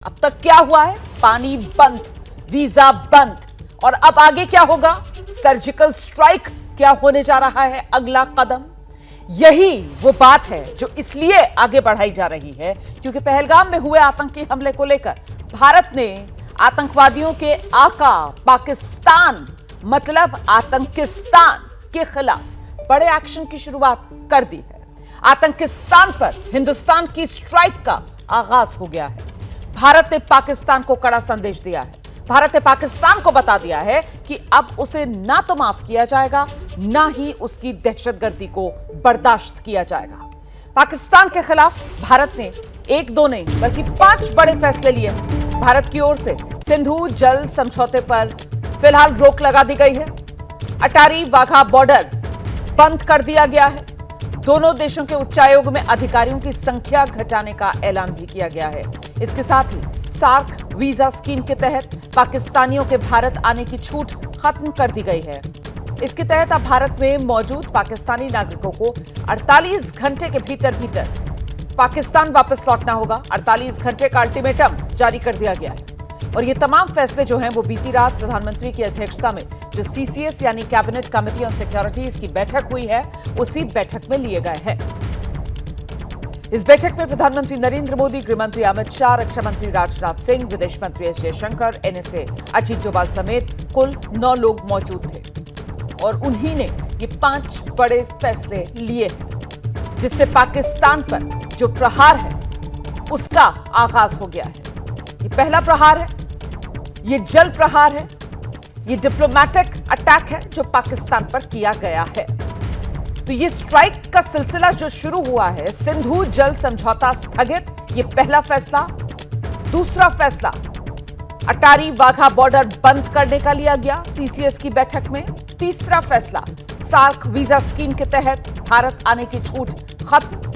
अब तक क्या हुआ है? पानी बंद, वीजा बंद, और अब आगे क्या होगा? सर्जिकल स्ट्राइक क्या होने जा रहा है अगला कदम? यही वो बात है जो इसलिए आगे बढ़ाई जा रही है क्योंकि पहलगाम में हुए आतंकी हमले को लेकर भारत ने आतंकवादियों के आका पाकिस्तान मतलब आतंकिस्तान के खिलाफ बड़े एक्शन की शुरुआत कर दी है। आतंकिस्तान पर हिंदुस्तान की स्ट्राइक का आगाज हो गया है। भारत ने पाकिस्तान को कड़ा संदेश दिया है। भारत ने पाकिस्तान को बता दिया है कि अब उसे ना तो माफ किया जाएगा, ना ही उसकी दहशतगर्दी को बर्दाश्त किया जाएगा। पाकिस्तान के खिलाफ भारत ने एक दो नहीं बल्कि 5 बड़े फैसले लिए हैं। भारत की ओर से सिंधु जल समझौते पर फिलहाल रोक लगा दी गई है। अटारी वाघा बॉर्डर बंद कर दिया गया है। दोनों देशों के उच्चायोग में अधिकारियों की संख्या घटाने का ऐलान भी किया गया है। इसके साथ ही सार्क वीजा स्कीम के तहत पाकिस्तानियों के भारत आने की छूट खत्म कर दी गई है। इसके तहत अब भारत में मौजूद पाकिस्तानी नागरिकों को 48 घंटे के भीतर पाकिस्तान वापस लौटना होगा। 48 घंटे का अल्टीमेटम जारी कर दिया गया है और ये तमाम फैसले जो हैं वो बीती रात प्रधानमंत्री की अध्यक्षता में जो सीसीएस यानी कैबिनेट कमेटी ऑन सिक्योरिटीज की बैठक हुई है उसी बैठक में लिए गए हैं। इस बैठक में प्रधानमंत्री नरेंद्र मोदी, गृहमंत्री अमित शाह, रक्षा मंत्री राजनाथ सिंह, विदेश मंत्री एस जयशंकर, एनएसए अजीत डोभाल समेत कुल 9 लोग मौजूद थे और उन्हीं ने ये 5 बड़े फैसले लिए हैं जिससे पाकिस्तान पर जो प्रहार है उसका आगाज हो गया है। ये पहला प्रहार है, ये जल प्रहार है, ये डिप्लोमैटिक अटैक है जो पाकिस्तान पर किया गया है। तो ये स्ट्राइक का सिलसिला जो शुरू हुआ है, सिंधु जल समझौता स्थगित, ये पहला फैसला। दूसरा फैसला अटारी वाघा बॉर्डर बंद करने का लिया गया सीसीएस की बैठक में। तीसरा फैसला सार्क वीजा स्कीम के तहत भारत आने की छूट खत्म।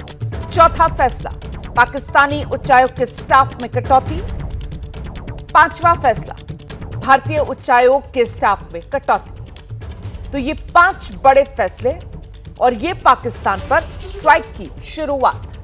चौथा फैसला पाकिस्तानी उच्चायोग के स्टाफ में कटौती। 5वां फैसला भारतीय उच्चायोग के स्टाफ में कटौती। तो ये 5 बड़े फैसले और ये पाकिस्तान पर स्ट्राइक की शुरुआत।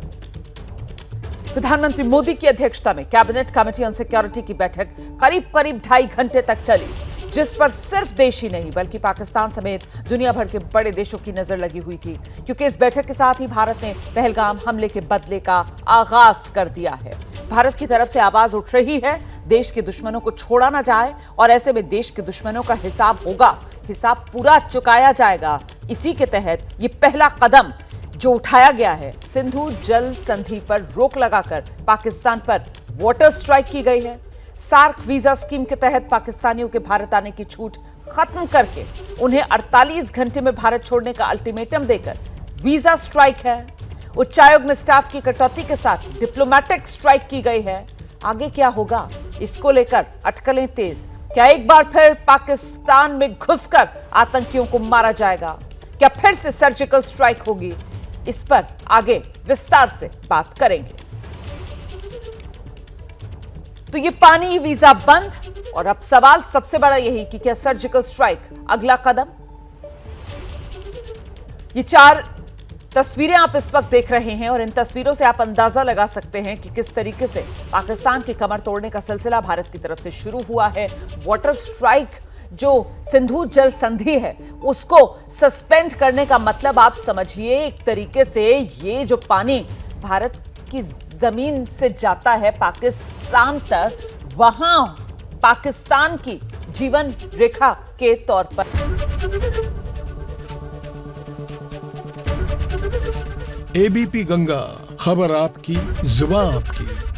प्रधानमंत्री मोदी की अध्यक्षता में कैबिनेट कमेटी ऑन सिक्योरिटी की बैठक करीब 2.5 घंटे तक चली, जिस पर सिर्फ देश ही नहीं बल्कि पाकिस्तान समेत दुनिया भर के बड़े देशों की नजर लगी हुई थी क्योंकि इस बैठक के साथ ही भारत ने पहलगाम हमले के बदले का आगाज कर दिया है। भारत की तरफ से आवाज उठ रही है देश के दुश्मनों को छोड़ा ना जाए और ऐसे में देश के दुश्मनों का हिसाब होगा, हिसाब पूरा चुकाया जाएगा। इसी के तहत ये पहला कदम जो उठाया गया है, सिंधु जल संधि पर रोक लगाकर पाकिस्तान पर वाटर स्ट्राइक की गई है। सार्क वीजा स्कीम के तहत पाकिस्तानियों के भारत आने की छूट खत्म करके उन्हें 48 घंटे में भारत छोड़ने का अल्टीमेटम देकर वीजा स्ट्राइक है। उच्चायोग में स्टाफ की कटौती के साथ डिप्लोमैटिक स्ट्राइक की गई है। आगे क्या होगा इसको लेकर अटकलें तेज। क्या एक बार फिर पाकिस्तान में घुसकर आतंकियों को मारा जाएगा? क्या फिर से सर्जिकल स्ट्राइक होगी? इस पर आगे विस्तार से बात करेंगे। तो ये पानी वीजा बंद और अब सवाल सबसे बड़ा यही कि क्या सर्जिकल स्ट्राइक अगला कदम? ये 4 तस्वीरें आप इस वक्त देख रहे हैं और इन तस्वीरों से आप अंदाजा लगा सकते हैं कि किस तरीके से पाकिस्तान की कमर तोड़ने का सिलसिला भारत की तरफ से शुरू हुआ है। वाटर स्ट्राइक जो सिंधु जल संधि है उसको सस्पेंड करने का मतलब आप समझिए एक तरीके से ये जो पानी भारत की जमीन से जाता है पाकिस्तान तक, वहां पाकिस्तान की जीवन रेखा के तौर पर। एबीपी गंगा, खबर आपकी, जुबान आपकी।